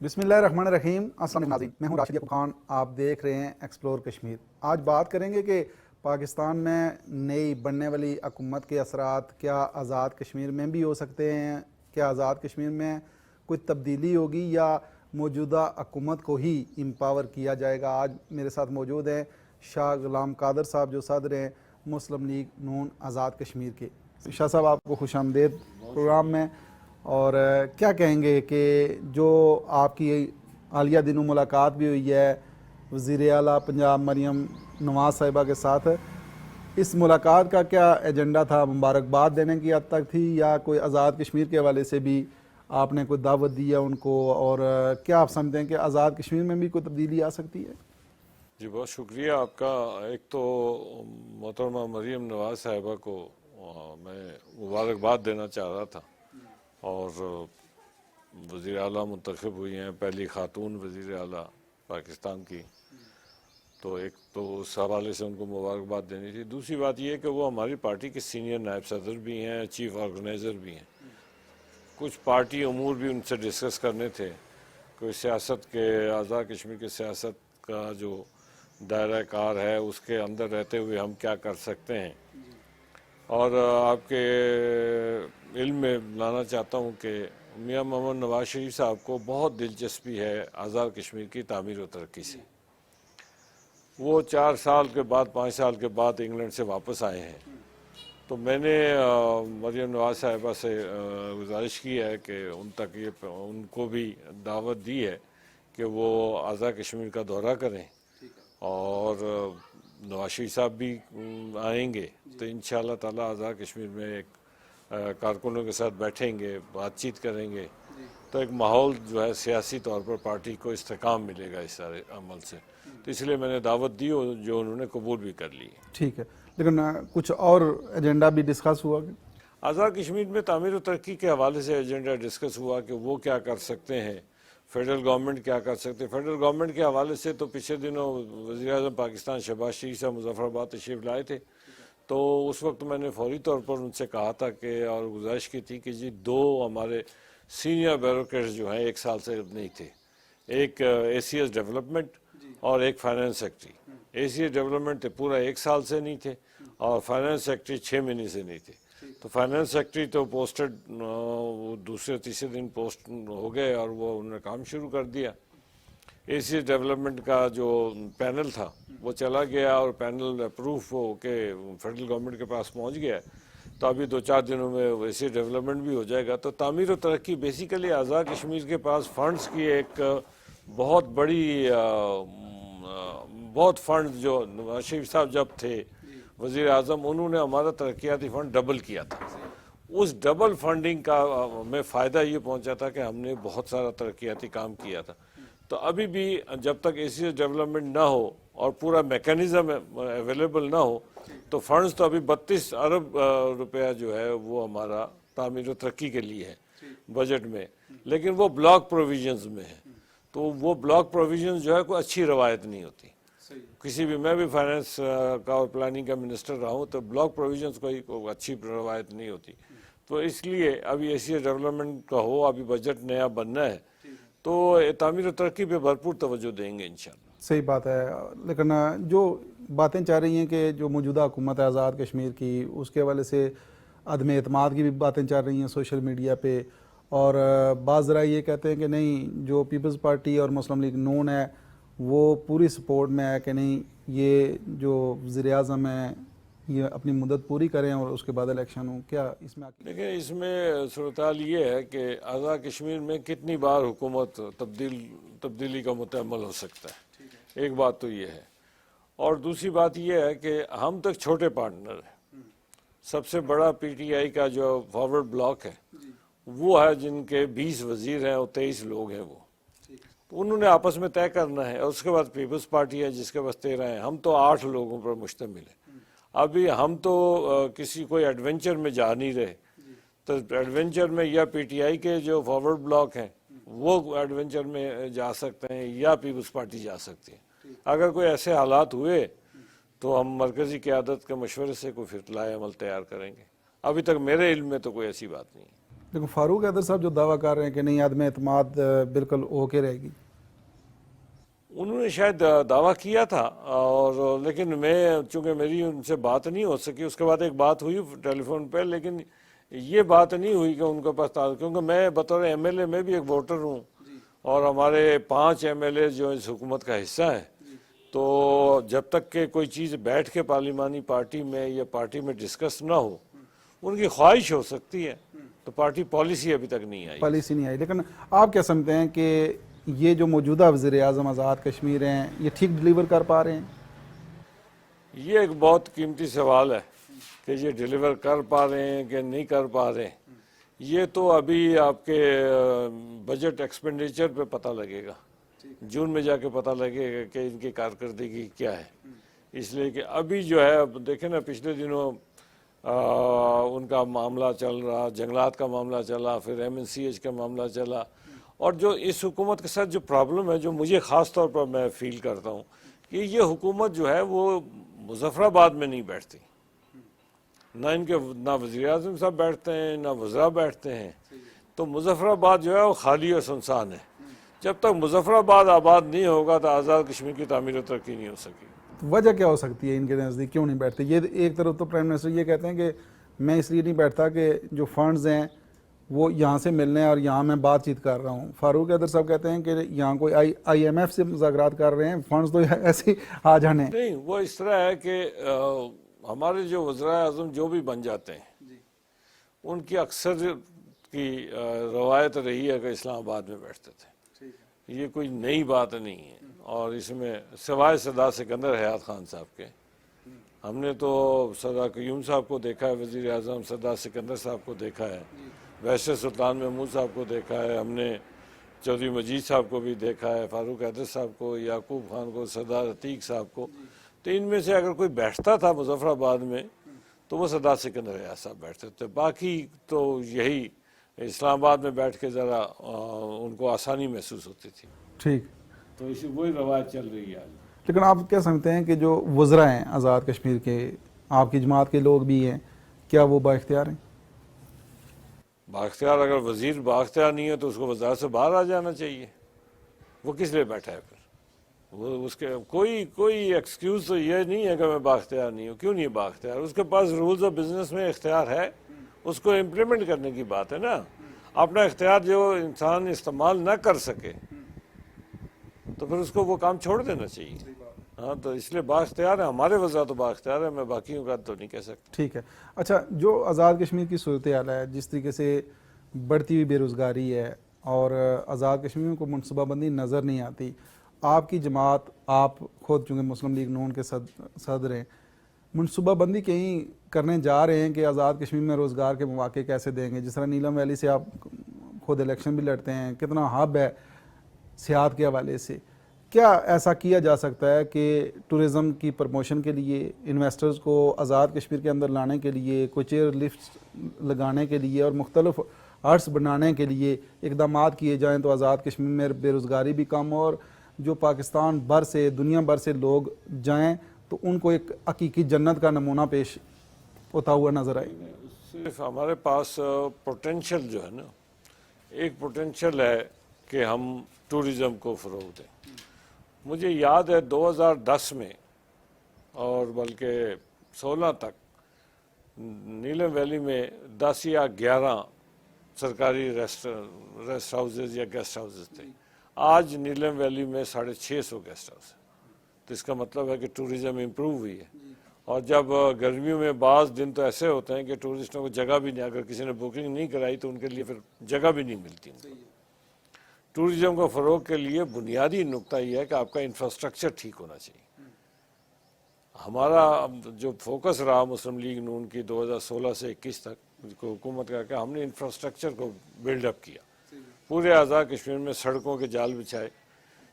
بسم اللہ الرحمن الرحیم۔ السلام علیکم ناظرین، میں ہوں راشد یعقوب خان، آپ دیکھ رہے ہیں ایکسپلور کشمیر۔ آج بات کریں گے کہ پاکستان میں نئی بننے والی حکومت کے اثرات کیا آزاد کشمیر میں بھی ہو سکتے ہیں، کیا آزاد کشمیر میں کوئی تبدیلی ہوگی یا موجودہ حکومت کو ہی امپاور کیا جائے گا۔ آج میرے ساتھ موجود ہیں شاہ غلام قادر صاحب جو صدر ہیں مسلم لیگ نون آزاد کشمیر کے۔ شاہ صاحب آپ کو خوش آمدید پروگرام میں، اور کیا کہیں گے کہ جو آپ کی حالیہ دنوں ملاقات بھی ہوئی ہے وزیر اعلیٰ پنجاب مریم نواز صاحبہ کے ساتھ، اس ملاقات کا کیا ایجنڈا تھا؟ مبارکباد دینے کی حد تک تھی یا کوئی آزاد کشمیر کے حوالے سے بھی آپ نے کوئی دعوت دی ہے ان کو، اور کیا آپ سمجھتے ہیں کہ آزاد کشمیر میں بھی کوئی تبدیلی آ سکتی ہے؟ جی بہت شکریہ آپ کا۔ ایک تو محترمہ مریم نواز صاحبہ کو میں مبارکباد دینا چاہ رہا تھا، اور وزیر اعلیٰ منتخب ہوئی ہیں، پہلی خاتون وزیر اعلیٰ پاکستان کی، تو ایک تو اس حوالے سے ان کو مبارکباد دینی تھی۔ دوسری بات یہ ہے کہ وہ ہماری پارٹی کے سینئر نائب صدر بھی ہیں، چیف آرگنائزر بھی ہیں۔ کچھ پارٹی امور بھی ان سے ڈسکس کرنے تھے، کوئی سیاست کے آزاد کشمیر کے سیاست کا جو دائرہ کار ہے اس کے اندر رہتے ہوئے ہم کیا کر سکتے ہیں۔ اور آپ کے علم میں لانا چاہتا ہوں کہ میاں محمد نواز شریف صاحب کو بہت دلچسپی ہے آزاد کشمیر کی تعمیر و ترقی سے۔ وہ 4 سال کے بعد 5 سال کے بعد انگلینڈ سے واپس آئے ہیں، تو میں نے مریم نواز صاحبہ سے گزارش کی ہے کہ ان کو بھی دعوت دی ہے کہ وہ آزاد کشمیر کا دورہ کریں، اور نواز شریف صاحب بھی آئیں گے تو انشاءاللہ تعالی آزاد کشمیر میں ایک کارکنوں کے ساتھ بیٹھیں گے، بات چیت کریں گے، تو ایک ماحول جو ہے سیاسی طور پر پارٹی کو استحکام ملے گا اس سارے عمل سے۔ تو اس لیے میں نے دعوت دی جو انہوں نے قبول بھی کر لی۔ ٹھیک ہے، لیکن کچھ اور ایجنڈا بھی ڈسکس ہوا کہ آزاد کشمیر میں تعمیر و ترقی کے حوالے سے ایجنڈا ڈسکس ہوا کہ وہ کیا کر سکتے ہیں، فیڈرل گورنمنٹ کیا کر سکتے ہیں۔ فیڈرل گورنمنٹ کے حوالے سے تو پچھلے دنوں وزیر اعظم پاکستان شہباز شریف صاحب مظفر آباد تشریف لائے تھے، تو اس وقت میں نے فوری طور پر ان سے کہا تھا کہ اور گزارش کی تھی کہ جی 2 ہمارے سینئر بیوروکریٹس جو ہیں 1 سال سے نہیں تھے، ایک اے سی ایس ڈیولپمنٹ اور ایک فائنانس سیکٹری۔ اے سی ایس ڈیولپمنٹ پورا 1 سال سے نہیں تھے، اور فائنانس سیکٹری 6 مہینے سے نہیں تھے۔ تو فائنانس سیکٹری تو پوسٹڈ دوسرے تیسرے دن پوسٹ ہو گئے اور وہ انہوں نے کام شروع کر دیا۔ اے سی ایس ڈیولپمنٹ کا جو پینل تھا وہ چلا گیا، اور پینل اپروف ہو کے فیڈرل گورنمنٹ کے پاس پہنچ گیا، تو ابھی 2-4 دنوں میں اے سی ایس ڈیولپمنٹ بھی ہو جائے گا۔ تو تعمیر و ترقی بیسیکلی آزاد کشمیر کے پاس فنڈز کی ایک بہت بڑی بہت فنڈ جو نواز شریف صاحب جب تھے وزیر اعظم، انہوں نے ہمارا ترقیاتی فنڈ ڈبل کیا تھا۔ اس ڈبل فنڈنگ کا ہمیں فائدہ یہ پہنچا تھا کہ ہم نے بہت سارا ترقیاتی کام کیا تھا۔ تو ابھی بھی جب تک اے سی ایس ڈیولپمنٹ نہ ہو اور پورا میکانزم اویلیبل نہ ہو، تو فنڈز تو ابھی 32 ارب روپیہ جو ہے وہ ہمارا تعمیر و ترقی کے لیے ہے بجٹ میں، لیکن وہ بلاک پروویژنز میں ہے۔ تو وہ بلاک پروویژنز جو ہے کوئی اچھی روایت نہیں ہوتی کسی بھی۔ میں بھی فائنانس کا اور پلاننگ کا منسٹر رہا ہوں، تو بلاک پروویژنز کوئی اچھی روایت نہیں ہوتی۔ تو اس لیے ابھی اے سی ایس ڈیولپمنٹ کا ہو، ابھی بجٹ نیا بننا ہے، تو تعمیر و ترقی پہ بھرپور توجہ دیں گے انشاءاللہ۔ صحیح بات ہے، لیکن جو باتیں چاہ رہی ہیں کہ جو موجودہ حکومت ہے آزاد کشمیر کی، اس کے حوالے سے عدم اعتماد کی بھی باتیں چل رہی ہیں سوشل میڈیا پہ، اور بعض ذرائع یہ کہتے ہیں کہ نہیں، جو پیپلز پارٹی اور مسلم لیگ نون ہے وہ پوری سپورٹ میں ہے کہ نہیں، یہ جو وزیر اعظم ہیں یہ اپنی مدت پوری کریں اور اس کے بعد الیکشن ہوں۔ کیا اس میں دیکھیں، اس میں صورتحال یہ ہے کہ آزاد کشمیر میں کتنی بار حکومت تبدیلی کا متعمل ہو سکتا ہے، ایک بات تو یہ ہے۔ اور دوسری بات یہ ہے کہ ہم تو ایک چھوٹے پارٹنر ہیں۔ سب سے بڑا پی ٹی آئی کا جو فارورڈ بلاک ہے وہ ہے جن کے 20 وزیر ہیں اور 23 لوگ ہیں، وہ انہوں نے آپس میں طے کرنا ہے۔ اور اس کے بعد پیپلز پارٹی ہے جس کے پاس 13 ہیں، ہم تو 8 لوگوں پر مشتمل ہیں۔ ابھی ہم تو کسی کوئی ایڈونچر میں جا نہیں رہے، تو ایڈونچر میں یا پی ٹی آئی کے جو فارورڈ بلاک ہیں وہ ایڈونچر میں جا سکتے ہیں، یا پیپلز پارٹی جا سکتی ہے۔ اگر کوئی ایسے حالات ہوئے تو ہم مرکزی قیادت کے مشورے سے کوئی پھر لائحہ عمل تیار کریں گے۔ ابھی تک میرے علم میں تو کوئی ایسی بات نہیں ہے۔ لیکن فاروق حیدر صاحب جو دعویٰ کر رہے ہیں کہ نہیں عدم اعتماد بالکل ہو کے رہے گی، انہوں نے شاید دعویٰ کیا تھا، اور لیکن میں چونکہ میری ان سے بات نہیں ہو سکی، اس کے بعد ایک بات ہوئی ٹیلی فون پہ، لیکن یہ بات نہیں ہوئی کہ ان کے پاس کیونکہ میں بطور ایم ایل اے میں بھی ایک ووٹر ہوں، اور ہمارے 5 ایم ایل اے جو اس حکومت کا حصہ ہیں، تو جب تک کہ کوئی چیز بیٹھ کے پارلیمانی پارٹی میں یا پارٹی میں ڈسکس نہ ہو، ان کی خواہش ہو سکتی ہے، تو پارٹی پالیسی ابھی تک نہیں آئی۔ پالیسی نہیں آئی۔ لیکن آپ کیا سمجھتے ہیں کہ یہ جو موجودہ وزیر اعظم آزاد کشمیر ہیں یہ ٹھیک ڈلیور کر پا رہے ہیں؟ یہ ایک بہت قیمتی سوال ہے کہ یہ ڈیلیور کر پا رہے ہیں کہ نہیں کر پا رہے ہیں۔ یہ تو ابھی آپ کے بجٹ ایکسپینڈیچر پہ پتہ لگے گا، جون میں جا کے پتہ لگے گا کہ ان کی کارکردگی کیا ہے۔ اس لیے کہ ابھی جو ہے، اب دیکھیں نا، پچھلے دنوں ان کا معاملہ چل رہا، جنگلات کا معاملہ چلا، پھر MNCH کا معاملہ چلا، اور جو اس حکومت کے ساتھ جو پرابلم ہے، جو مجھے خاص طور پر میں فیل کرتا ہوں کہ یہ حکومت جو ہے وہ مظفر آباد میں نہیں بیٹھتی، نہ وزیر اعظم صاحب بیٹھتے ہیں، نہ وزراء بیٹھتے ہیں، تو مظفر آباد جو ہے وہ خالی اور سنسان ہے۔ جب تک مظفر آباد آباد نہیں ہوگا تو آزاد کشمیر کی تعمیر و ترقی نہیں ہو سکے۔ وجہ کیا ہو سکتی ہے ان کے نزدیک، کیوں نہیں بیٹھتے؟ یہ ایک طرف تو پرائم منسٹر یہ کہتے ہیں کہ میں اس لیے نہیں بیٹھتا کہ جو فنڈز ہیں وہ یہاں سے ملنے ہیں اور یہاں میں بات چیت کر رہا ہوں۔ فاروق حیدر صاحب کہتے ہیں کہ یہاں کوئی IMF سے مذاکرات کر رہے ہیں، فنڈز تو ایسے ہی آ جانے ہیں۔ نہیں، وہ اس طرح ہے کہ ہمارے جو وزراء اعظم جو بھی بن جاتے ہیں، ان کی اکثر کی روایت رہی ہے کہ اسلام آباد میں بیٹھتے تھے۔ یہ کوئی نئی بات نہیں ہے، اور اس میں سوائے سردار سکندر حیات خان صاحب کے، ہم نے تو سردار قیوم صاحب کو دیکھا ہے وزیر اعظم، سردار سکندر صاحب کو دیکھا ہے، ویسے سلطان محمود صاحب کو دیکھا ہے، ہم نے چودھری مجید صاحب کو بھی دیکھا ہے، فاروق حیدر صاحب کو، یعقوب خان کو، سردار عتیق صاحب کو۔ تو ان میں سے اگر کوئی بیٹھتا تھا مظفر آباد میں تو وہ سردار سکندر حیات صاحب بیٹھتے تھے، باقی تو یہی اسلام آباد میں بیٹھ کے ذرا ان کو آسانی محسوس ہوتی تھی۔ ٹھیک، تو اسی وہی روایت چل رہی ہے۔ لیکن آپ کیا سمجھتے ہیں کہ جو وزراء ہیں آزاد کشمیر کے، آپ کی جماعت کے لوگ بھی ہیں، کیا وہ با اختیار ہیں؟ بااختیار، اگر وزیر بااختیار نہیں ہے تو اس کو وزارت سے باہر آ جانا چاہیے۔ وہ کس لیے بیٹھا ہے پھر؟ وہ اس کے کوئی ایکسکیوز تو یہ نہیں ہے کہ میں بااختیار نہیں ہوں۔ کیوں نہیں ہے بااختیار؟ اس کے پاس رولز آف بزنس میں اختیار ہے، اس کو امپلیمنٹ کرنے کی بات ہے نا۔ اپنا اختیار جو انسان استعمال نہ کر سکے تو پھر اس کو وہ کام چھوڑ دینا چاہیے۔ ہاں، تو اس لیے بااختیار ہے، ہمارے وزراء تو بااختیار ہے، میں باقیوں کا تو نہیں کہہ سکتا۔ ٹھیک ہے، اچھا، جو آزاد کشمیر کی صورتحال ہے، جس طریقے سے بڑھتی ہوئی بے روزگاری ہے اور آزاد کشمیر کو منصوبہ بندی نظر نہیں آتی، آپ کی جماعت، آپ خود چونکہ مسلم لیگ نون کے صدر ہیں، منصوبہ بندی کہیں کرنے جا رہے ہیں کہ آزاد کشمیر میں روزگار کے مواقع کیسے دیں گے؟ جس طرح نیلم ویلی سے آپ خود الیکشن بھی لڑتے ہیں، کتنا ہب ہے سیاحت کے حوالے سے، کیا ایسا کیا جا سکتا ہے کہ ٹورزم کی پروموشن کے لیے، انویسٹرز کو آزاد کشمیر کے اندر لانے کے لیے، کوئی چیئر لفٹ لگانے کے لیے اور مختلف آرٹس بنانے کے لیے اقدامات کیے جائیں تو آزاد کشمیر میں بے روزگاری بھی کم ہو، اور جو پاکستان بھر سے، دنیا بھر سے لوگ جائیں تو ان کو ایک حقیقی جنت کا نمونہ پیش ہوتا ہوا نظر آئے؟ صرف ہمارے پاس پوٹینشیل جو ہے نا، ایک پوٹینشیل ہے کہ ہم ٹورزم کو فروغ دیں۔ مجھے یاد ہے 2010 میں اور بلکہ 16 تک نیلم ویلی میں 10 یا 11 سرکاری ریسٹ ہاؤسز یا گیسٹ ہاؤسز تھے۔ آج نیلم ویلی میں 650 گیسٹ ہاؤس ہے، تو اس کا مطلب ہے کہ ٹورزم امپروو ہوئی ہے۔ اور جب گرمیوں میں بعض دن تو ایسے ہوتے ہیں کہ ٹورسٹوں کو جگہ بھی نہیں، اگر کسی نے بکنگ نہیں کرائی تو ان کے لیے پھر جگہ بھی نہیں ملتی۔ ٹورزم کو فروغ کے لیے بنیادی نکتہ یہ ہے کہ آپ کا انفراسٹرکچر ٹھیک ہونا چاہیے۔ ہمارا جو فوکس رہا مسلم لیگ نون کی 2016 سے 21 تک حکومت کا، کہ ہم نے انفراسٹرکچر کو بلڈ اپ کیا، پورے آزاد کشمیر میں سڑکوں کے جال بچھائے،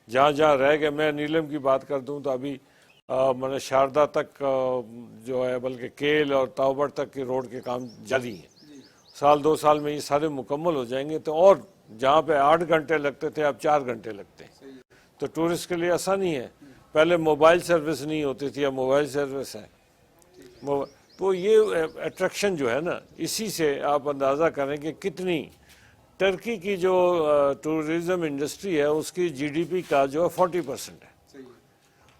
جہاں جہاں رہ گئے۔ میں نیلم کی بات کر دوں تو ابھی میں نے شاردا تک جو ہے، بلکہ کیل اور تاوبڑ تک کے روڈ کے کام جاری ہیں، 1-2 سال میں یہ سارے مکمل ہو جائیں گے، تو اور جہاں پہ 8 گھنٹے لگتے تھے اب 4 گھنٹے لگتے ہیں، تو ٹورسٹ کے لیے آسانی ہے۔ پہلے موبائل سروس نہیں ہوتی تھی، اب موبائل سروس ہے۔ تو یہ اٹریکشن جو ہے نا، اسی سے آپ اندازہ کریں کہ کتنی ترکی کی جو ٹورزم انڈسٹری ہے اس کی جی ڈی پی کا جو ہے 40% ہے،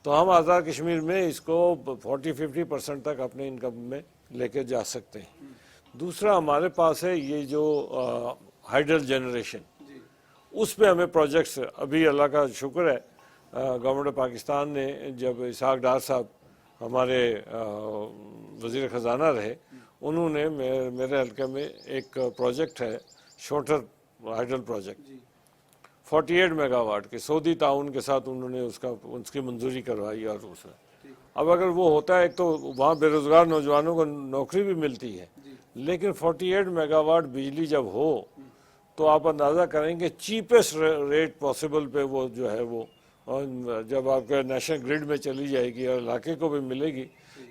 تو ہم آزاد کشمیر میں اس کو 40-50% تک اپنے انکم میں لے کے جا سکتے ہیں۔ دوسرا ہمارے پاس ہے یہ جو ہائیڈل جنریشن، اس پہ ہمیں پروجیکٹس ابھی اللہ کا شکر ہے گورنمنٹ آف پاکستان نے جب اسحاق ڈار صاحب ہمارے وزیر خزانہ رہے، انہوں نے میرے حلقے میں ایک پروجیکٹ ہے shooter hydel project 48 mega what کے سعودی تعاون کے ساتھ انہوں نے اس کی منظوری کروائی، اور اس میں اب اگر وہ ہوتا ہے تو وہاں بے روزگار نوجوانوں کو نوکری بھی ملتی ہے، لیکن 48 میگا واٹ بجلی جب ہو تو آپ اندازہ کریں کہ چیپسٹ ریٹ پاسبل پہ وہ جو ہے وہ جب آپ کے نیشنل گریڈ میں چلی جائے گی اور علاقے کو بھی ملے گی،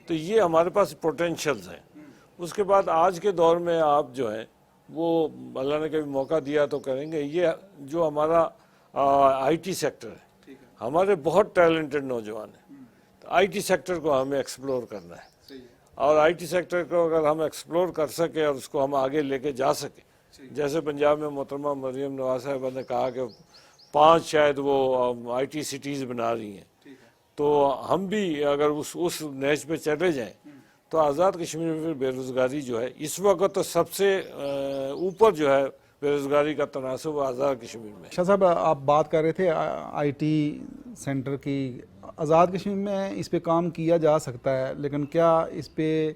تو یہ ہمارے پاس پوٹینشیلز ہیں۔ اس کے بعد آج کے دور میں آپ جو ہیں وہ اللہ نے کبھی موقع دیا تو کریں گے، یہ جو ہمارا آئی ٹی سیکٹر ہے، ہمارے بہت ٹیلنٹڈ نوجوان ہیں، آئی ٹی سیکٹر کو ہمیں ایکسپلور کرنا ہے، اور آئی ٹی سیکٹر کو اگر ہم ایکسپلور کر سکیں اور اس کو ہم آگے لے کے جا سکیں، جیسے پنجاب میں محترمہ مریم نواز صاحبہ نے کہا کہ 5 شاید وہ آئی ٹی سٹیز بنا رہی ہیں، تو ہم بھی اگر اس نیچ پہ چلے جائیں تو آزاد کشمیر میں بے روزگاری جو ہے اس وقت تو سب سے اوپر جو ہے بے روزگاری کا تناسب آزاد کشمیر میں۔ شاہ صاحب آپ بات کر رہے تھے آئی ٹی سینٹر کی، آزاد کشمیر میں اس پہ کام کیا جا سکتا ہے، لیکن کیا اس پہ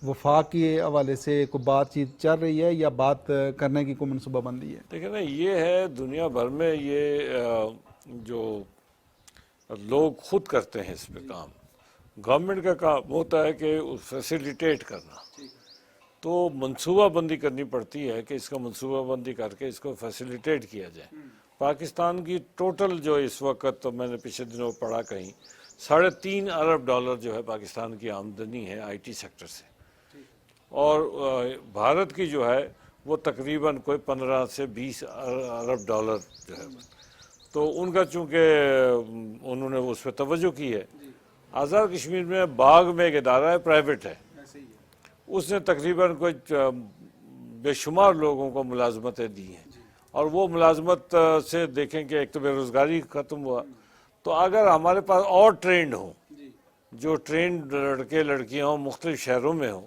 وفاق کے حوالے سے کوئی بات چیت چل رہی ہے یا بات کرنے کی کوئی منصوبہ بندی ہے؟ دیکھیں نا، یہ ہے دنیا بھر میں یہ جو لوگ خود کرتے ہیں اس پہ کام، گورنمنٹ کا کام ہوتا ہے کہ فیسیلیٹیٹ کرنا، تو منصوبہ بندی کرنی پڑتی ہے کہ اس کا منصوبہ بندی کر کے اس کو فیسیلیٹیٹ کیا جائے۔ پاکستان کی ٹوٹل جو اس وقت تو میں نے پچھلے دنوں پڑھا کہیں $3.5 ارب جو ہے پاکستان کی آمدنی ہے آئی ٹی سیکٹر سے، اور بھارت کی جو ہے وہ تقریباً کوئی 15 سے 20 ارب ڈالر جو ہے، تو ان کا چونکہ انہوں نے اس پہ توجہ کی ہے۔ آزاد کشمیر میں باغ میں ایک ادارہ ہے، پرائیویٹ ہے، اس نے تقریباً کوئی بے شمار لوگوں کو ملازمتیں دی ہیں، اور وہ ملازمت سے دیکھیں کہ ایک تو بے روزگاری ختم ہوا، تو اگر ہمارے پاس اور ٹرینڈ ہوں، جو ٹرینڈ لڑکے لڑکیاں ہوں مختلف شہروں میں ہوں،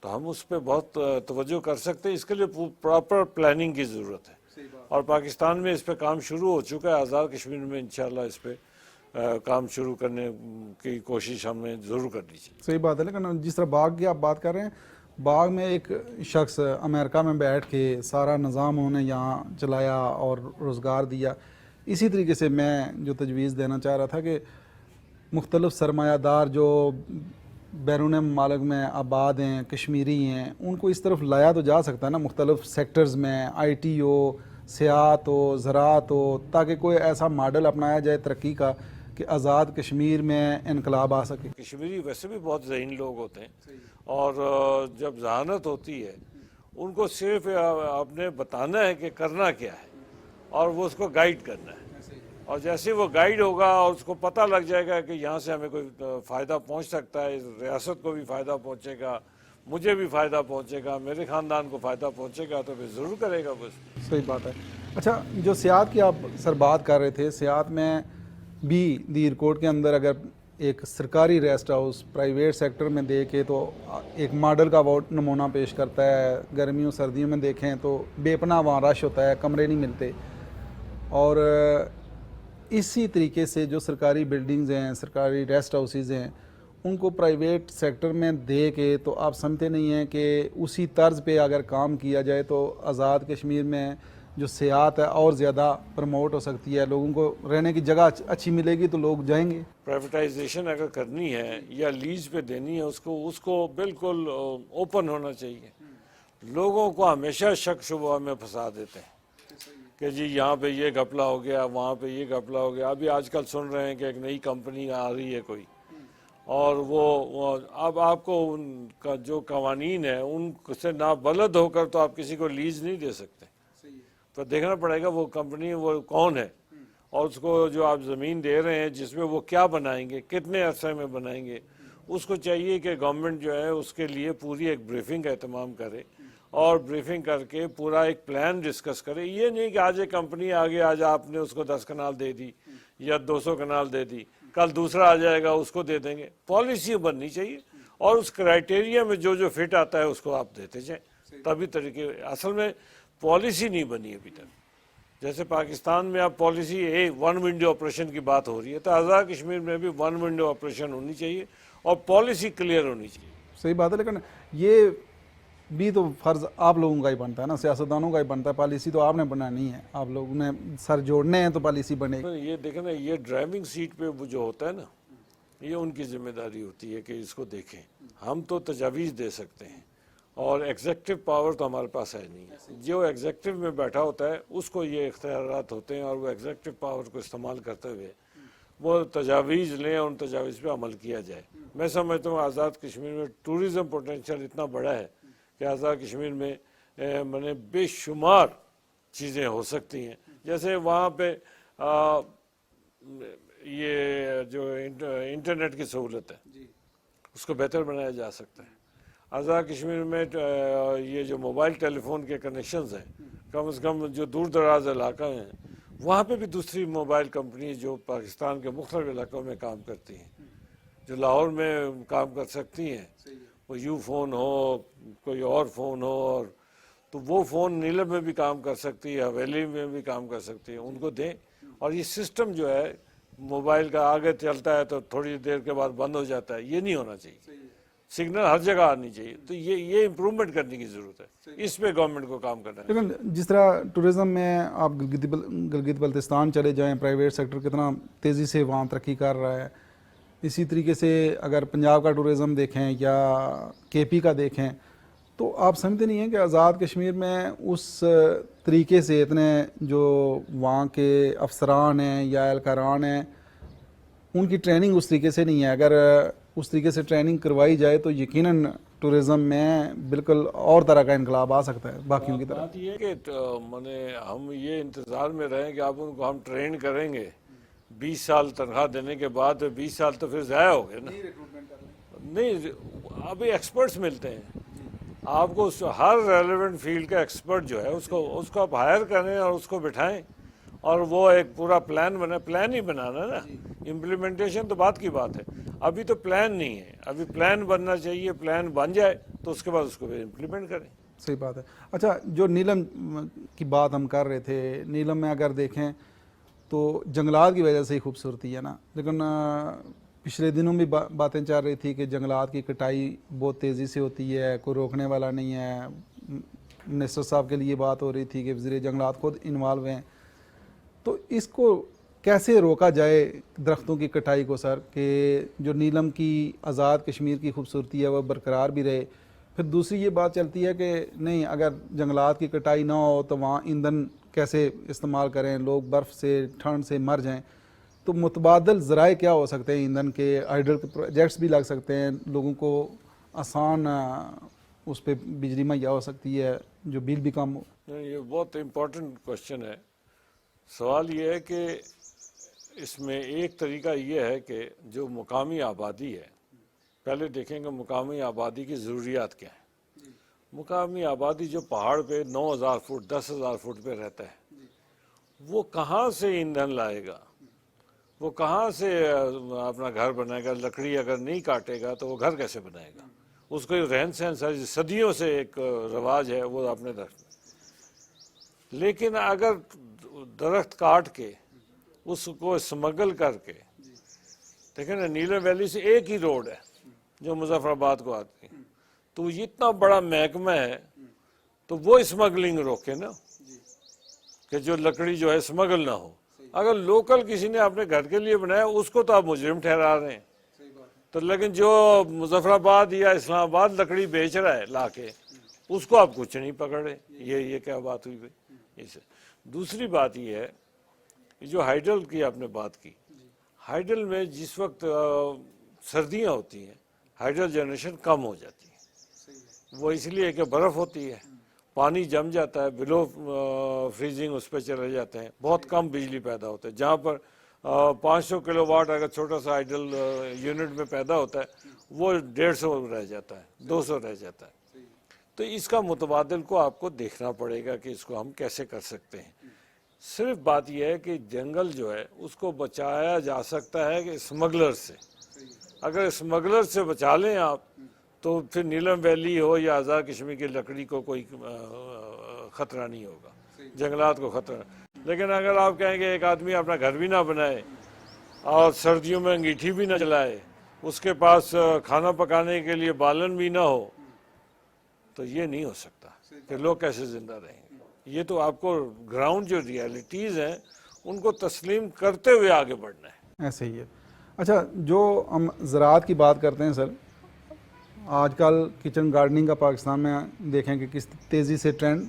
تو ہم اس پہ بہت توجہ کر سکتے ہیں۔ اس کے لیے پراپر پلاننگ کی ضرورت ہے، اور پاکستان میں اس پہ کام شروع ہو چکا ہے۔ آزاد کشمیر میں انشاءاللہ اس پہ کام شروع کرنے کی کوشش ہمیں ضرور کرنی چاہیے۔ صحیح بات ہے، لیکن جس طرح باغ کی آپ بات کر رہے ہیں، باغ میں ایک شخص امریکہ میں بیٹھ کے سارا نظام انہوں نے یہاں چلایا اور روزگار دیا، اسی طریقے سے میں جو تجویز دینا چاہ رہا تھا کہ مختلف سرمایہ دار جو بیرون ممالک میں آباد ہیں، کشمیری ہیں، ان کو اس طرف لایا تو جا سکتا ہے نا، مختلف سیکٹرز میں، آئی ٹی ہو، سیاحت ہو، زراعت ہو، تاکہ کوئی ایسا ماڈل اپنایا جائے ترقی کا کہ آزاد کشمیر میں انقلاب آ سکے۔ کشمیری ویسے بھی بہت ذہین لوگ ہوتے ہیں، اور جب ذہانت ہوتی ہے ان کو صرف آپ نے بتانا ہے کہ کرنا کیا ہے، اور وہ اس کو گائیڈ کرنا ہے، اور جیسے وہ گائیڈ ہوگا اور اس کو پتہ لگ جائے گا کہ یہاں سے ہمیں کوئی فائدہ پہنچ سکتا ہے، ریاست کو بھی فائدہ پہنچے گا، مجھے بھی فائدہ پہنچے گا، میرے خاندان کو فائدہ پہنچے گا، تو پھر ضرور کرے گا بس۔ صحیح بات ہے۔ اچھا، جو سیاحت کی آپ سر بات کر رہے تھے، سیاحت میں بھی دیر کوٹ کے اندر اگر ایک سرکاری ریسٹ ہاؤس پرائیویٹ سیکٹر میں دیکھے تو ایک ماڈل کا وہ نمونہ پیش کرتا ہے۔ گرمیوں سردیوں میں دیکھیں تو بے پناہ وہاں رش ہوتا ہے، کمرے نہیں ملتے، اور اسی طریقے سے جو سرکاری بلڈنگز ہیں، سرکاری ریسٹ ہاؤسز ہیں، ان کو پرائیویٹ سیکٹر میں دے کے تو آپ سمجھتے نہیں ہیں کہ اسی طرز پہ اگر کام کیا جائے تو آزاد کشمیر میں جو سیاحت ہے اور زیادہ پروموٹ ہو سکتی ہے، لوگوں کو رہنے کی جگہ اچھی ملے گی تو لوگ جائیں گے۔ پرائیویٹائزیشن اگر کرنی ہے یا لیز پہ دینی ہے، اس کو بالکل اوپن ہونا چاہیے۔ لوگوں کو ہمیشہ شک شبہ میں پھنسا دیتے ہیں کہ جی یہاں پہ یہ گھپلا ہو گیا، وہاں پہ یہ گھپلا ہو گیا۔ ابھی آج کل سن رہے ہیں کہ ایک نئی کمپنی آ رہی ہے کوئی، اور وہ اب آپ کو ان کا جو قوانین ہے ان سے نابلد ہو کر تو آپ کسی کو لیز نہیں دے سکتے، تو دیکھنا پڑے گا وہ کمپنی وہ کون ہے، اور اس کو جو آپ زمین دے رہے ہیں جس میں وہ کیا بنائیں گے، کتنے عرصے میں بنائیں گے، اس کو چاہیے کہ گورنمنٹ جو ہے اس کے لیے پوری ایک بریفنگ کا اہتمام کرے اور بریفنگ کر کے پورا ایک پلان ڈسکس کرے. یہ نہیں کہ آج ایک کمپنی آگے آج آپ نے اس کو 10 کنال دے دی یا 200 کنال دے دی, کل دوسرا آ جائے گا اس کو دے دیں گے. پالیسی بننی چاہیے اور اس کرائٹیریا میں جو فٹ آتا ہے اس کو آپ دیتے جائیں, تبھی طریقے. اصل میں پالیسی نہیں بنی ابھی تک. جیسے پاکستان میں اب پالیسی ون ونڈو آپریشن کی بات ہو رہی ہے, تو آزاد کشمیر میں بھی ون ونڈو آپریشن ہونی چاہیے اور پالیسی کلیئر ہونی چاہیے. صحیح بات ہے, لیکن یہ بھی تو فرض آپ لوگوں کا ہی بنتا ہے نا, سیاستدانوں کا ہی بنتا ہے. پالیسی تو آپ نے بنانا نہیں ہے, آپ لوگوں نے سر جوڑنے ہیں تو پالیسی بنے گی. یہ دیکھیں نا, یہ ڈرائیونگ سیٹ پہ وہ جو ہوتا ہے نا, یہ ان کی ذمہ داری ہوتی ہے کہ اس کو دیکھیں. ہم تو تجاویز دے سکتے ہیں اور ایگزیکٹو پاور تو ہمارے پاس ہے نہیں. جو ایگزیکٹو میں بیٹھا ہوتا ہے اس کو یہ اختیارات ہوتے ہیں اور وہ ایگزیکٹو پاور کو استعمال کرتے ہوئے وہ تجاویز لیں اور ان تجاویز پہ عمل کیا جائے. میں سمجھتا ہوں آزاد کشمیر میں ٹوریزم پوٹینشیل اتنا بڑا ہے کہ آزاد کشمیر میں بے شمار چیزیں ہو سکتی ہیں. جیسے وہاں پہ یہ جو انٹرنیٹ کی سہولت ہے اس کو بہتر بنایا جا سکتا ہے. آزاد کشمیر میں یہ جو موبائل ٹیلی فون کے کنیکشنز ہیں, کم از کم جو دور دراز علاقہ ہیں وہاں پہ بھی دوسری موبائل کمپنی جو پاکستان کے مختلف علاقوں میں کام کرتی ہیں, جو لاہور میں کام کر سکتی ہیں, وہ یو فون ہو کوئی اور فون ہو, اور تو وہ فون نیلم میں بھی کام کر سکتی ہے, حویلی میں بھی کام کر سکتی ہے, ان کو دیں. اور یہ سسٹم جو ہے موبائل کا آگے چلتا ہے تو تھوڑی دیر کے بعد بند ہو جاتا ہے, یہ نہیں ہونا چاہیے. سگنل ہر جگہ آنی چاہیے. تو یہ امپرومنٹ کرنے کی ضرورت ہے, اس پہ گورنمنٹ کو کام کرنا ہے. لیکن جس طرح ٹورزم میں آپ گلگت بلتستان چلے جائیں, پرائیویٹ سیکٹر کتنا تیزی سے وہاں ترقی کر رہا ہے. اسی طریقے سے اگر پنجاب کا ٹورزم دیکھیں یا کے پی کا دیکھیں, تو آپ سمجھتے نہیں ہیں کہ آزاد کشمیر میں اس طریقے سے اتنے جو وہاں کے افسران ہیں یا اہلکاران ہیں ان کی ٹریننگ اس طریقے سے نہیں ہے. اگر اس طریقے سے ٹریننگ کروائی جائے تو یقیناً ٹورزم میں بالکل اور طرح کا انقلاب آ سکتا ہے باقیوں کی طرح. بات یہ ہے کہ ہم یہ انتظار میں رہیں کہ آپ ان کو ہم ٹرین کریں گے, 20 سال تنخواہ دینے کے بعد 20 سال تو پھر ضائع ہو گئے نا. نہیں, ابھی ایکسپرٹس ملتے ہیں آپ کو, ہر ریلیونٹ فیلڈ کا ایکسپرٹ جو ہے اس کو آپ ہائر کریں اور اس کو بٹھائیں اور وہ ایک پورا پلان بنا. پلان ہی بنانا نا, امپلیمنٹیشن تو بات کی بات ہے. ابھی تو پلان نہیں ہے, ابھی پلان بننا چاہیے. پلان بن جائے تو اس کے بعد اس کو امپلیمنٹ کریں. صحیح بات ہے. اچھا, جو نیلم کی بات ہم کر رہے تھے, نیلم میں اگر دیکھیں تو جنگلات کی وجہ سے ہی خوبصورتی ہے نا, لیکن پچھلے دنوں بھی باتیں چل رہی تھی کہ جنگلات کی کٹائی بہت تیزی سے ہوتی ہے, کوئی روکنے والا نہیں ہے. منسٹر صاحب کے لیے بات ہو رہی تھی کہ وزیر جنگلات خود انوالو ہیں. تو اس کو کیسے روکا جائے درختوں کی کٹائی کو سر, کہ جو نیلم کی آزاد کشمیر کی خوبصورتی ہے وہ برقرار بھی رہے. پھر دوسری یہ بات چلتی ہے کہ نہیں, اگر جنگلات کی کٹائی نہ ہو تو وہاں ایندھن کیسے استعمال کریں, لوگ برف سے ٹھنڈ سے مر جائیں. تو متبادل ذرائع کیا ہو سکتے ہیں ایندھن کے؟ ہائیڈرل پروجیکٹس بھی لگ سکتے ہیں, لوگوں کو آسان اس پہ بجلی مہیا ہو سکتی ہے, جو بل بھی کم ہو. یہ بہت امپورٹنٹ کوشچن ہے. سوال یہ ہے کہ اس میں ایک طریقہ یہ ہے کہ جو مقامی آبادی ہے, پہلے دیکھیں گے مقامی آبادی کی ضروریات کیا ہیں. مقامی آبادی جو پہاڑ پہ 9000 فٹ 10,000 فٹ پہ رہتا ہے, وہ کہاں سے ایندھن لائے گا, وہ کہاں سے اپنا گھر بنائے گا؟ لکڑی اگر نہیں کاٹے گا تو وہ گھر کیسے بنائے گا؟ اس کو رہن سہن صدیوں سے ایک رواج ہے وہ اپنے درخت. لیکن اگر درخت کاٹ کے اس کو اسمگل کر کے, دیکھیں نا نیلم ویلی سے ایک ہی روڈ ہے جو مظفر آباد کو آتی ہے, تو اتنا بڑا محکمہ ہے تو وہ اسمگلنگ روکے نا, کہ جو لکڑی جو ہے اسمگل نہ ہو. اگر لوکل کسی نے اپنے گھر کے لیے بنایا اس کو تو آپ مجرم ٹھہرا رہے ہیں. تو لیکن جو مظفر آباد یا اسلام آباد لکڑی بیچ رہا ہے لا کے, اس کو آپ کچھ نہیں پکڑے. یہ کیا بات ہوئی بھائی؟ دوسری بات یہ ہے, جو ہائیڈل کی آپ نے بات کی, ہائیڈل میں جس وقت سردیاں ہوتی ہیں ہائیڈل جنریشن کم ہو جاتی ہے. وہ اس لیے کہ برف ہوتی ہے, پانی جم جاتا ہے, بلو فریزنگ اس پہ چلے جاتے ہیں, بہت کم بجلی پیدا ہوتا ہے. جہاں پر 500 کلو واٹ اگر چھوٹا سا ہائیڈل یونٹ میں پیدا ہوتا ہے, وہ 150 رہ جاتا ہے، 200 رہ جاتا ہے۔ تو اس کا متبادل کو آپ کو دیکھنا پڑے گا کہ اس کو ہم کیسے کر سکتے ہیں۔ صرف بات یہ ہے کہ جنگل جو ہے اس کو بچایا جا سکتا ہے کہ اسمگلر سے، اگر اسمگلر سے بچا لیں آپ تو پھر نیلم ویلی ہو یا آزاد کشمیر کی لکڑی کو کوئی خطرہ نہیں ہوگا، جنگلات کو خطرہ۔ لیکن اگر آپ کہیں کہ ایک آدمی اپنا گھر بھی نہ بنائے اور سردیوں میں انگیٹھی بھی نہ چلائے، اس کے پاس کھانا پکانے کے لیے بالن بھی نہ ہو، تو یہ نہیں ہو سکتا کہ لوگ کیسے زندہ رہیں گے۔ یہ تو آپ کو گراؤنڈ جو ریالٹیز ہیں ان کو تسلیم کرتے ہوئے آگے بڑھنا ہے۔ ایسے ہی ہے۔ اچھا، جو ہم زراعت کی بات کرتے ہیں سر، آج کل کچن گارڈننگ کا پاکستان میں دیکھیں کہ کس تیزی سے ٹرینڈ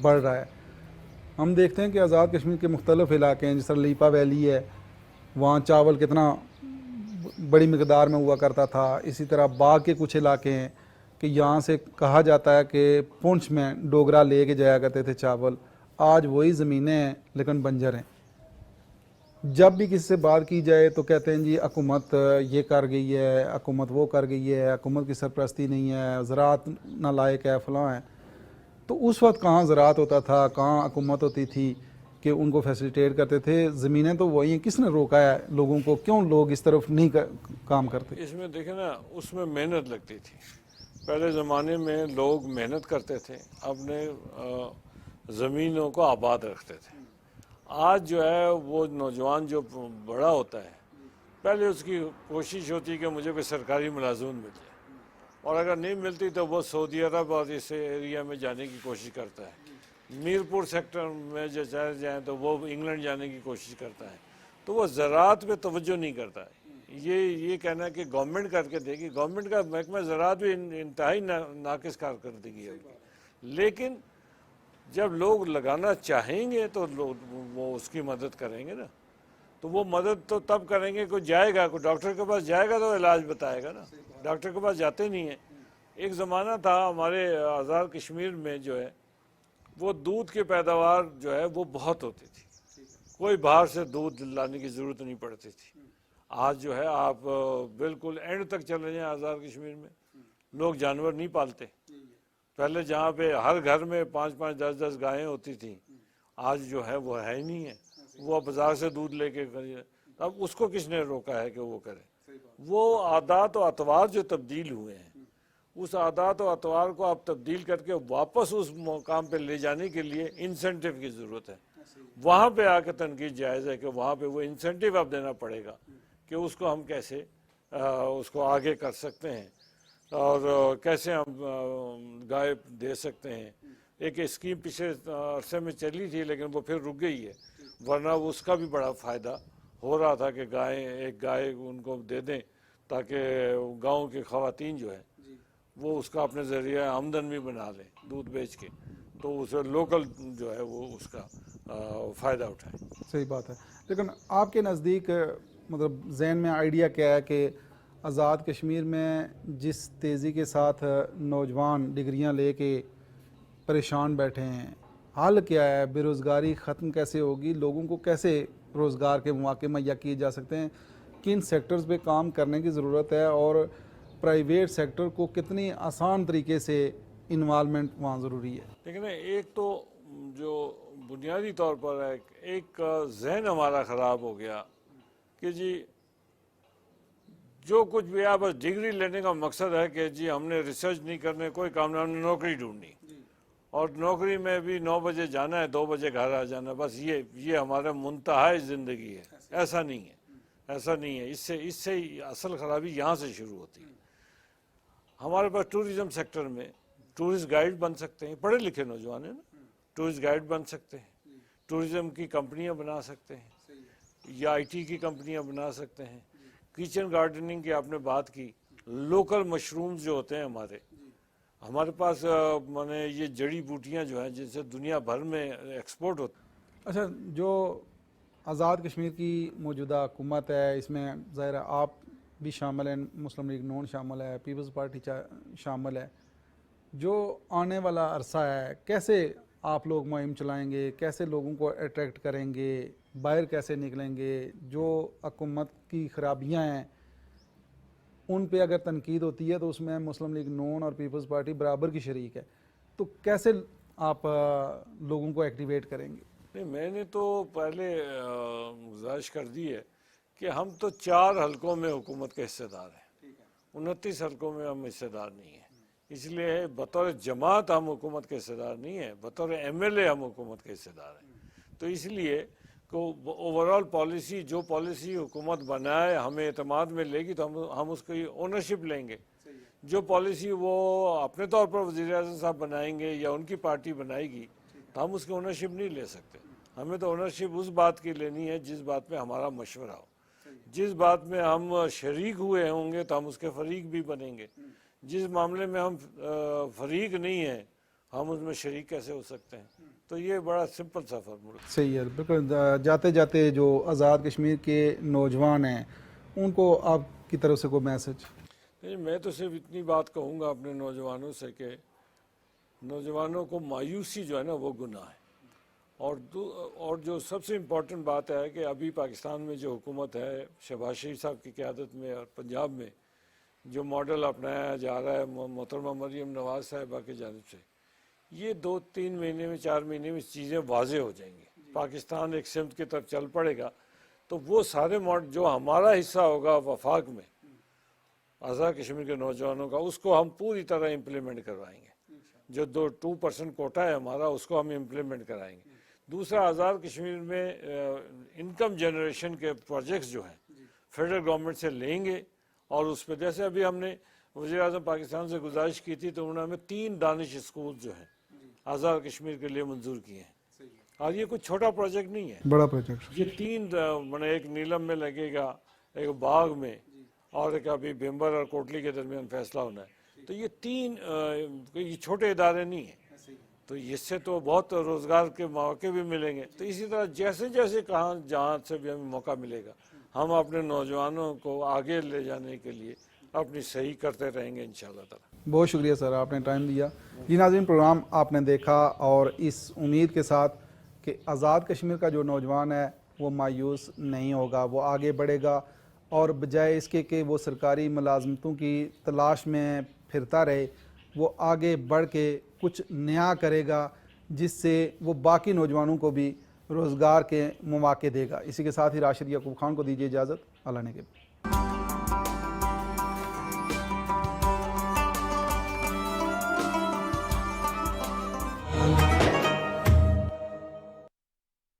بڑھ رہا ہے۔ ہم دیکھتے ہیں کہ آزاد کشمیر کے مختلف علاقے ہیں، جس طرح لیپا ویلی ہے، وہاں چاول کتنا بڑی مقدار میں ہوا کرتا تھا۔ اسی طرح باغ کے کچھ علاقے ہیں کہ یہاں سے کہا جاتا ہے کہ پونچھ میں ڈوگرا لے کے جایا کرتے تھے چاول، آج وہی زمینیں ہیں لیکن بنجر ہیں۔ جب بھی کسی سے بات کی جائے تو کہتے ہیں جی حکومت یہ کر گئی ہے، حکومت وہ کر گئی ہے، حکومت کی سرپرستی نہیں ہے، زراعت نالائق ہے، فلاں ہے۔ تو اس وقت کہاں زراعت ہوتا تھا، کہاں حکومت ہوتی تھی کہ ان کو فیسیلیٹیٹ کرتے تھے؟ زمینیں تو وہی ہیں، کس نے روکا ہے لوگوں کو؟ کیوں لوگ اس طرف نہیں کام کرتے؟ اس میں دیکھیں نا، اس میں محنت لگتی تھی۔ پہلے زمانے میں لوگ محنت کرتے تھے، اپنے زمینوں کو آباد رکھتے تھے۔ آج جو ہے وہ نوجوان جو بڑا ہوتا ہے، پہلے اس کی کوشش ہوتی ہے کہ مجھے کوئی سرکاری ملازمت مل جائے، اور اگر نہیں ملتی تو وہ سعودی عرب اور اس ایریا میں جانے کی کوشش کرتا ہے۔ میرپور سیکٹر میں جو چاہے جائیں تو وہ انگلینڈ جانے کی کوشش کرتا ہے۔ تو وہ زراعت پہ توجہ نہیں کرتا ہے۔ یہ کہنا ہے کہ گورنمنٹ کر کے دے گی، گورنمنٹ کا محکمہ زراعت بھی انتہائی ناقص کارکردگی ہے۔ لیکن جب لوگ لگانا چاہیں گے تو وہ اس کی مدد کریں گے نا۔ تو وہ مدد تو تب کریں گے، کوئی جائے گا، کوئی ڈاکٹر کے پاس جائے گا تو علاج بتائے گا نا۔ ڈاکٹر کے پاس جاتے نہیں ہیں۔ ایک زمانہ تھا ہمارے آزاد کشمیر میں جو ہے وہ دودھ کی پیداوار جو ہے وہ بہت ہوتی تھی، کوئی باہر سے دودھ لانے کی ضرورت نہیں پڑتی تھی۔ آج جو ہے آپ بالکل اینڈ تک چلے جائیں آزاد کشمیر میں، لوگ جانور نہیں پالتے۔ پہلے جہاں پہ ہر گھر میں 5-5 10-10 گائیں ہوتی تھیں، آج جو ہے وہ ہے ہی نہیں ہے۔ وہ بازار سے دودھ لے کے، اب اس کو کس نے روکا ہے کہ وہ کرے؟ وہ عادات و اطوار جو تبدیل ہوئے ہیں، اس عادات و اطوار کو آپ تبدیل کر کے واپس اس مقام پہ لے جانے کے لیے انسینٹیو کی ضرورت ہے۔ وہاں پہ آ کے تنقید جائز ہے کہ وہاں پہ وہ انسینٹیو آپ دینا پڑے گا کہ اس کو ہم کیسے اس کو آگے کر سکتے ہیں اور کیسے ہم گائے دے سکتے ہیں۔ ایک اسکیم پچھلے عرصے میں چلی تھی لیکن وہ پھر رک گئی ہے، ورنہ اس کا بھی بڑا فائدہ ہو رہا تھا کہ ایک گائے ان کو دے دیں تاکہ گاؤں کی خواتین جو ہے وہ اس کا اپنے ذریعہ آمدن بھی بنا لیں دودھ بیچ کے، تو اسے لوکل جو ہے وہ اس کا فائدہ اٹھائیں۔ صحیح بات ہے۔ لیکن آپ کے نزدیک مطلب ذہن میں آئیڈیا کیا ہے کہ آزاد کشمیر میں جس تیزی کے ساتھ نوجوان ڈگریاں لے کے پریشان بیٹھے ہیں، حل کیا ہے؟ بے روزگاری ختم کیسے ہوگی؟ لوگوں کو کیسے روزگار کے مواقع مہیا کیے جا سکتے ہیں؟ کن سیکٹرز پہ کام کرنے کی ضرورت ہے اور پرائیویٹ سیکٹر کو کتنی آسان طریقے سے انوالومنٹ وہاں ضروری ہے؟ لیکن ایک تو جو بنیادی طور پر ایک ذہن ہمارا خراب ہو گیا کہ جی جو کچھ بھی آپ بس ڈگری لینے کا مقصد ہے کہ جی ہم نے ریسرچ نہیں کرنے، کوئی کام نہیں، ہم نے نوکری ڈھونڈنی، اور نوکری میں بھی 9 بجے جانا ہے، 2 بجے گھر آ جانا، بس یہ ہمارا منتہا زندگی ہے۔ ایسا نہیں ہے، ایسا نہیں ہے۔ اس سے اصل خرابی یہاں سے شروع ہوتی ہے۔ ہمارے پاس ٹورزم سیکٹر میں ٹورسٹ گائیڈ بن سکتے ہیں، پڑھے لکھے نوجوان ہیں نا، ٹورسٹ گائیڈ بن سکتے ہیں، ٹورزم کی کمپنیاں بنا سکتے ہیں یا آئی ٹی کی کمپنیاں بنا سکتے ہیں۔ کچن گارڈننگ کی آپ نے بات کی، لوکل مشرومز جو ہوتے ہیں ہمارے پاس مانے یہ جڑی بوٹیاں جو ہیں جن سے دنیا بھر میں ایکسپورٹ ہوتی ہیں۔ اچھا، جو آزاد کشمیر کی موجودہ حکومت ہے، اس میں ظاہر ہے آپ بھی شامل ہیں، مسلم لیگ نون شامل ہے، پیپلز پارٹی شامل ہے۔ جو آنے والا عرصہ ہے، کیسے آپ لوگ مہم چلائیں گے؟ کیسے لوگوں کو اٹریکٹ کریں گے؟ باہر کیسے نکلیں گے؟ جو حکومت کی خرابیاں ہیں ان پہ اگر تنقید ہوتی ہے تو اس میں مسلم لیگ نون اور پیپلز پارٹی برابر کی شریک ہے، تو کیسے آپ لوگوں کو ایکٹیویٹ کریں گے؟ نہیں، میں نے تو پہلے گزارش کر دی ہے کہ ہم تو 4 حلقوں میں حکومت کے حصے دار ہیں، 29 حلقوں میں ہم حصے دار نہیں ہیں، اس لیے بطور جماعت ہم حکومت کے حصے دار نہیں ہیں، بطور ایم ایل اے ہم حکومت کے حصے دار ہیں۔ تو اس لیے کو اوورال پالیسی، جو پالیسی حکومت بنائے ہمیں اعتماد میں لے گی تو ہم اس کی اونرشپ لیں گے۔ جو پالیسی وہ اپنے طور پر وزیر اعظم صاحب بنائیں گے یا ان کی پارٹی بنائے گی تو ہم اس کی اونرشپ نہیں لے سکتے۔ ہمیں تو اونرشپ اس بات کی لینی ہے جس بات میں ہمارا مشورہ ہو، جس بات میں ہم شریک ہوئے ہوں گے تو ہم اس کے فریق بھی بنیں گے۔ جس معاملے میں ہم فریق نہیں ہیں ہم اس میں شریک کیسے ہو سکتے ہیں؟ تو یہ بڑا سمپل سا فارمولہ۔ صحیح ہے، بالکل۔ جاتے جاتے جو آزاد کشمیر کے نوجوان ہیں ان کو آپ کی طرف سے کوئی میسج؟ نہیں، میں تو صرف اتنی بات کہوں گا اپنے نوجوانوں سے کہ نوجوانوں کو مایوسی جو ہے نا وہ گناہ ہے، اور جو سب سے امپورٹنٹ بات ہے کہ ابھی پاکستان میں جو حکومت ہے شہباز شریف صاحب کی قیادت میں اور پنجاب میں جو ماڈل اپنایا جا رہا ہے محترمہ مریم نواز صاحبہ کی جانب سے، یہ 2-3 مہینے میں 4 مہینے میں چیزیں واضح ہو جائیں گی، پاکستان ایک سمت کی طرف چل پڑے گا۔ تو وہ سارے ماڈل جو ہمارا حصہ ہوگا وفاق میں آزاد کشمیر کے نوجوانوں کا، اس کو ہم پوری طرح امپلیمنٹ کروائیں گے۔ جو 2% کوٹا ہے ہمارا اس کو ہم امپلیمنٹ کرائیں گے۔ دوسرا، آزاد کشمیر میں انکم جنریشن کے پروجیکٹس جو ہیں فیڈرل گورنمنٹ سے لیں گے، اور اس پہ جیسے ابھی ہم نے وزیر اعظم پاکستان سے گزارش کی تھی تو انہوں نے ہمیں 3 دانش اسکول جو ہیں آزاد کشمیر کے لیے منظور کیے ہیں، اور یہ کوئی چھوٹا پروجیکٹ نہیں ہے، بڑا پروجیکٹ۔ یہ 3 ایک نیلم میں لگے گا، ایک باغ میں، اور ایک ابھی بھمبر اور کوٹلی کے درمیان فیصلہ ہونا ہے۔ تو یہ 3 یہ چھوٹے ادارے نہیں ہیں، تو اس سے تو بہت روزگار کے مواقع بھی ملیں گے۔ تو اسی طرح جیسے جیسے کہاں جہاں سے بھی ہمیں موقع ملے گا ہم اپنے نوجوانوں کو آگے لے جانے کے لیے اپنی صحیح کرتے رہیں گے انشاءاللہ تعالی۔ بہت شکریہ سر، آپ نے ٹائم دیا۔ جی ناظرین، پروگرام آپ نے دیکھا، اور اس امید کے ساتھ کہ آزاد کشمیر کا جو نوجوان ہے وہ مایوس نہیں ہوگا، وہ آگے بڑھے گا، اور بجائے اس کے کہ وہ سرکاری ملازمتوں کی تلاش میں پھرتا رہے، وہ آگے بڑھ کے کچھ نیا کرے گا جس سے وہ باقی نوجوانوں کو بھی روزگار کے مواقع دے گا۔ اسی کے ساتھ ہی راشد یعقوب خان کو دیجیے اجازت۔ اللہ نے کے